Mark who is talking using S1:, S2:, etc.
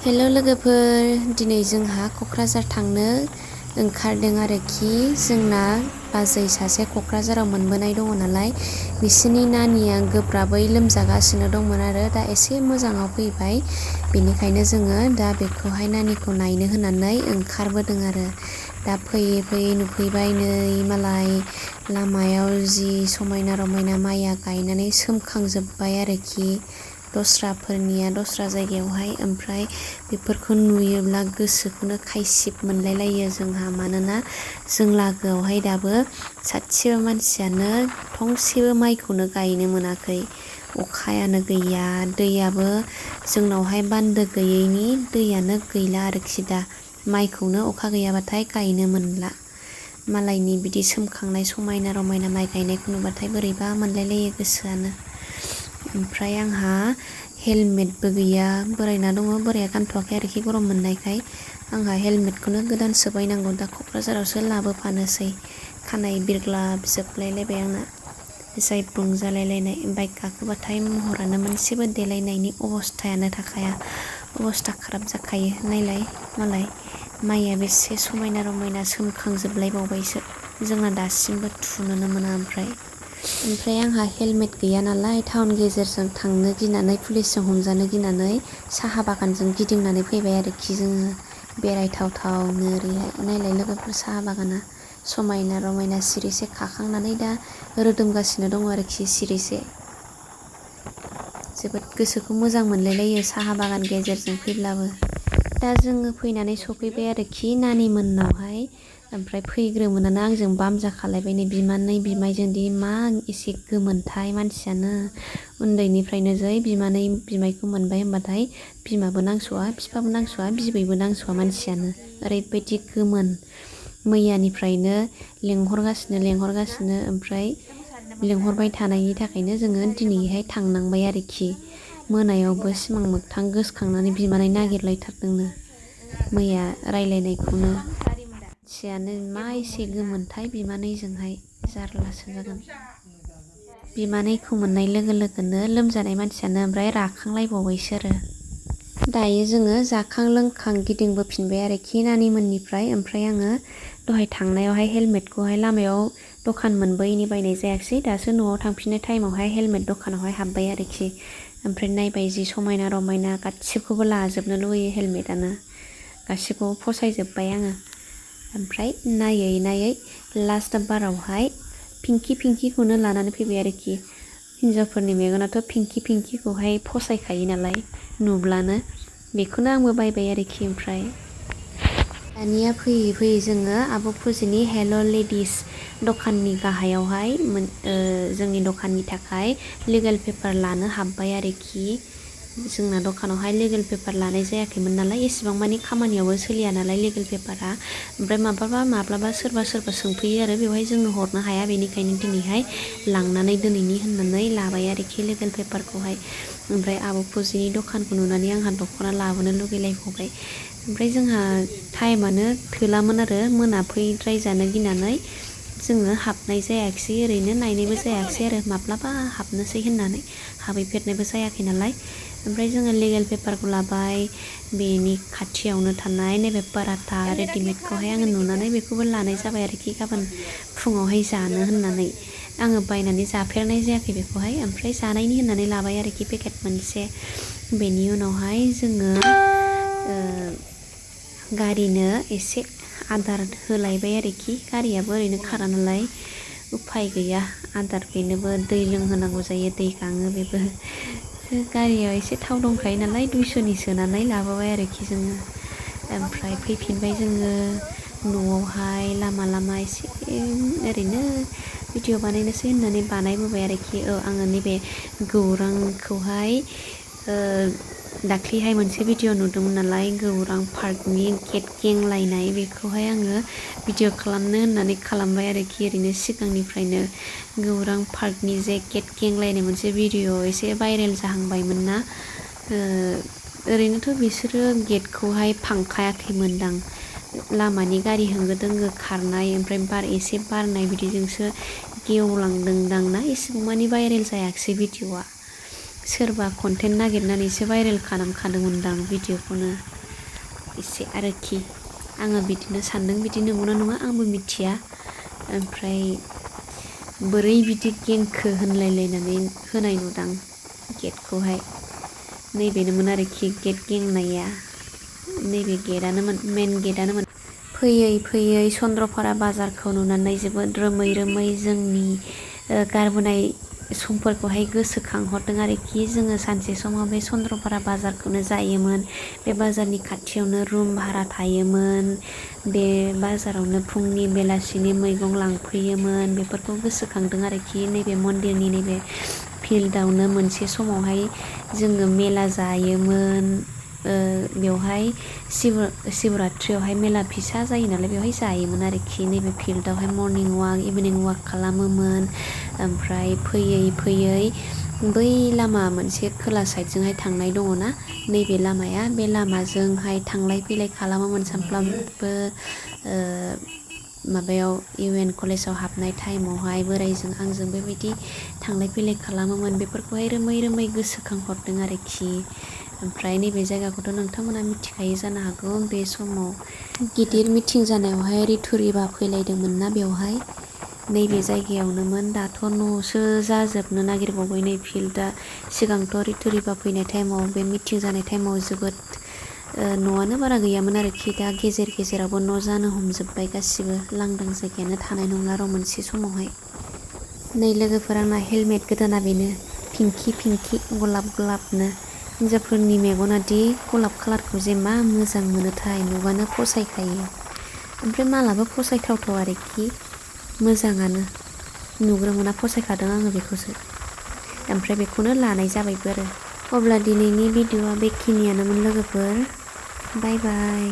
S1: हेल' लोगोफोर, दिनै जोंहा क'क्राझार थांनो ओंखारदों आरोखि। जोंना बाजै सासे क'क्राझाराव मोनबोनाय दङ नालाय, बिसोरनि नानिया गोब्राबै लोमजागासिनो दंमोन आरो दा एसे मोजाङाव फैबाय। बेनिखायनो जोङो दा बेखौहाय नानिखौ नायनो होननानै ओंखारबोदों आरो। दा फैयै फैयै नुफैबाय नै मालाय लामायाव जि समायना रमायना माइया गायनानै सोमखांजोब्बाय आरोखि। दस्राफोरनिया दस्रा जायगायावहाय, ओमफ्राय बेफोरखौ नुयोब्ला गोसोखौनो खायसिब मोनलाय लायो जोंहा। मानोना जों लागोआवहाय दाबो सासेबो मानसियानो थंसेबो माइखौनो गायनो मोनाखै। अखायानो गैया, दैयाबो जोंनावहाय बान्दो गैयैनि दैयानो गैला आरोखि दा। माइखौनो अखा गैयाबाथाय गायनो मोनला। मालायनि बिदि सोमखांनाय समायना रमायना माइ गायनायखौ नुबाथाय बोरैबा मोनलाय लायो गोसोआनो। ओमफ्राय आंहा हेलमेटबो गैया, बोरायना दङ। बोराया गानथ'वाखै आरोखि गरम मोननायखाय। आंहा हेलमेटखौनो गोदानसो बायनांगौ दा क'क्राझारावसो लाबोफानोसै। खानाय बिरग्लाब जोबलायलायबाय आंना, जायब्रुं जालायलायनाय। बाइक गाखोबाथाय महरानो मोनसेबो देलायनायनि अबस्थायानो थाखाया, अबस्था खाराब जाखायो। नायलाय मालाय माइया बेसे समायना रमायना सोमखांजोबलायबावबायसो, जोंना दासिमबो थुनोनो मोना। ओमफ्राय आंहा हेलमेट गैया नालाय, टाउन गेजेरजों थांनो गिनानै, पुलिसजों हमजानो गिनानै साहा बागानजों गिदिंनानै फैबाय आरोखि जोङो बेरायथावथावनो। ओरैहाय नायलाय लोगोफोर, साहा बागाना समायना रमायना सिरिसे खाखांनानै दा रोदोमगासिनो दङ आरोखि सिरिसे। जोबोद गोसोखौ मोजां मोनलायलायो साहा बागान गेजेरजों फैब्लाबो। दा जोङो फैनानै सफैबाय आरोखि नानि मोननावहाय। ओमफ्राय फैग्रोमोनानो आंजों बाम जाखालायबाय। नै बिमानै बिमायजोंदि मा एसे गोमोनथाय मानसियानो। उन्दैनिफ्रायनो जै बिमानै बिमायखौ मोनबाय होनबाथाय बिमाबो नांस'आ, बिफाबो नांस'आ, बिबैबो नांस'आ मानसियानो। ओरैबायदि गोमोन। मैयानिफ्रायनो लेंहरगासिनो, ओमफ्राय लेंहरबाय थानायनि थाखायनो जोङो दिनैहाय थांनांबाय आरोखि। मोनायावबो सिमां मोगथां गोसोखांनानै बिमानै नागिरलायथारदोंनो मैया रायलायनायखौनो। मानसियानो मा एसे गोमोनथाय बिमानैजोंहाय, जारलासो जागोन। बिमानैखौ मोननाय लोगो लोगोनो लोमजानाय मानसियानो ओमफ्राय राखांलायबावबायसो आरो। दायो जोङो जाखां लोंखां गिदिंबोफिनबाय आरोखि नानिमोननिफ्राय। ओमफ्राय आङो दहाय थांनायावहाय हेलमेटखौहाय लामायाव दखान मोनबोयैनि बायनाय जायाखिसै। दासो न'आव थांफिननाय टाइमावहाय हेलमेट दखानावहाय हाबबाय आरोखि। ओमफ्राय नायबाय जि समायना रमायना, गासिबखौबो लाजोबनो लुगैयो हेलमेटानो। गासिखौबो फसायजोब्बाय आङो। ओमफ्राय नायै नायै लास्ट बारावहाय पिंकिखौनो लानानै फैबाय आरोखि। हिनजावफोरनि मेगनाथ' पिंकिखौहाय फसायखायो नालाय नुब्लानो, बेखौनो आंबो बायबाय आरोखि। ओमफ्राय दानिया फैयै फैयै जोङो आब' फुजिनि हेल' लेडिस दखाननि गाहायावहाय जोंनि दखाननि थाखाय लिगेल पेपार लानो हाबबाय आरोखि। जोंना दखानावहाय लिगेल पेपार लानाय जायाखैमोन नालाय, एसेबां मानि खामानियावबो सोलिया नालाय लिगेल पेपारा। ओमफ्राय माब्लाबा सोरबा सोंफैयो आरो, बेवहाय जोङो हरनो हाया। बेनिखायनो दिनैहाय लांनानै दोनैनि होननानै लाबाय आरोखि लिगेल पेपारखौहाय। ओमफ्राय आब' फुजिनि दखानखौ नुनानै आंहा दख'ना लाबोनो लुगैलायबावबाय। ओमफ्राय जोंहा टाइमानो थोलामोन आरो, मोनाफैद्रायजानो गिनानै जोङो हाबनाय जायाखिसै। ओरैनो नायनायबो जायाखिसै आरो, माब्लाबा हाबनोसै होननानै। हाबहैफेरनायबो जायाखै नालाय। ओमफ्राय जोङो लिगेल पेपारखौ लाबाय। बेनि खाथियावनो थानाय नैबे पाराथा रेडिमेडखौहाय आङो नुनानै बेखौबो लानाय जाबाय आरोखि, गाबोन फुङावहाय जानो होननानै। आङो बायनानै जाफेरनाय जायाखै बेखौहाय, ओमफ्राय जानायनि होननानै लाबाय आरोखि पेकेट मोनसे। बेनि उनावहाय जोङो गारिनो एसे आदार होलायबाय आरोखि। गारियाबो ओरैनो खारा नालाय, उफाय गैया। आदार बेनोबो दै लोंहोनांगौ जायो, दै गाङो बेबो। गारियाव एसे थाव दंखायो नालाय 200नि सोनानै लाबोबाय आरोखि जोङो। ओमफ्राय फैफिनबाय जोङो न'आवहाय। लामा एसे ओरैनो भिडिअ बानायनोसै होननानै बानायबोबाय आरोखि। आङो नैबे गौरांखौहाय दाख्लिहाय मोनसे भिडिअ नुदोंमोन नालाय, गौरां पार्कनि गेट गेंलायनाय। बेखौहाय आङो भिडिअ खालामनो होननानै खालामबाय आरोखि, ओरैनो सिगांनिफ्रायनो। गौरां पार्कनि जे गेट गेंलायनाय मोनसे भिडिअ एसे भाइरेल जाहांबायमोन ना। ओरैनोथ' बिसोरो गेटखौहाय फांखायाखैमोनदां, लामानि गारि होंगो दोंगो खारनाय ओमफ्राय बार एसे बारनाय बिदिजोंसो गेवलांदोंदां ना। एसेबां मानि भाइरेल जायाखिसै भिडिअआ। सोरबा कन्टेन्ट नागिरनानैसो भाइरेल खालामखादोंमोनदां भिडिअखौनो। एसे आरोखि आङो बिदिनो सानदों, बिदि नंगौना नङा आंबो मिथिया। ओमफ्राय बोरै बिदि गेंखो होनलायलायनानै होनाय नुदां गेटखौहाय। नैबेनोमोन आरोखि गेट गेंनाया, नैबे गेटआनोमोन, मेन गेटआनोमोन। फैयै फैयै चन्द्रपारा बाजारखौ नुनानै जोबोद रोमै रोमै जोंनि गारबोनाय समफोरखौहाय गोसोखांहरदों आरोखि। जोङो सानसे समाव बे चन्द्रपारा बाजारखौनो जायोमोन। बे बाजारनि खाथियावनो रुम भारा थायोमोन। बे बाजारावनो फुंनि बेलासिनि मैगं लांफैयोमोन। बेफोरखौ गोसोखांदों आरोखि। नैबे मन्दिरनि नैबे फिल्डआवनो मोनसे समावहाय जोङो मेला जायोमोन। बेवहाय शिबरात्रियावहाय मेला फिसा जायो नालाय बेवहाय जायोमोन आरोखि। नैबे फिल्डआवहाय मर्निं वाक इभिनिं वाक खालामोमोन। ओमफ्राय फैयै फैयै बै लामा मोनसे खोला साइडजोंहाय थांनाय दङ ना, नैबे लामाया, बे लामाजोंहाय थांलाय फैलाय खालामोमोन सानफ्रामबो। माबायाव UN कलेजाव हाबनाय टाइमावहाय बोराइजों आंजों बेबायदि थांलाय फैलाय खालामोमोन। बेफोरखौहाय रोमै रोमै गोसोखांहरदों आरोखि। ओमफ्राय नैबे जायगाखौथ' नोंथांमोना मिथिखायो जानो हागौ। बे समाव गिदिर मिथिं जानायावहाय रितु रिबा फैलायदोंमोन ना बेवहाय, नैबे जायगायावनोमोन। दाथ' न'सो जाजोबनो नागिरबावबाय नै फिल्डआ। सिगांथ' रितु रिबा फैनाय टाइमाव, बे मिथिं जानाय टाइमाव जोबोद न'आनो बारा गैयामोन आरोखि। दा गेजेर गेजेरावबो न' जानो हमजोब्बाय गासिबो। लांदां जायगायानो थानाय नंला र' मोनसे समावहाय। नै लोगोफोर, आंना हेलमेट गोदाना बेनो पिंकि पिंकि गलाब गलाबनो। हिन्जावफोरनि मेगनादि गलाब कालारखौ जे मा मोजां मोनोथाय, नुबानो फसायखायो। ओमफ्राय मालाबा फसायथावथाव आरोखि, मोजाङानो। नुग्रोमोना फसायखादों आङो बेखौसो। ओमफ्राय बेखौनो लानाय जाबायबो आरो। अब्ला दिनैनि भिडिअ'आ बेखिनियानोमोन लोगोफोर। बाय बाय।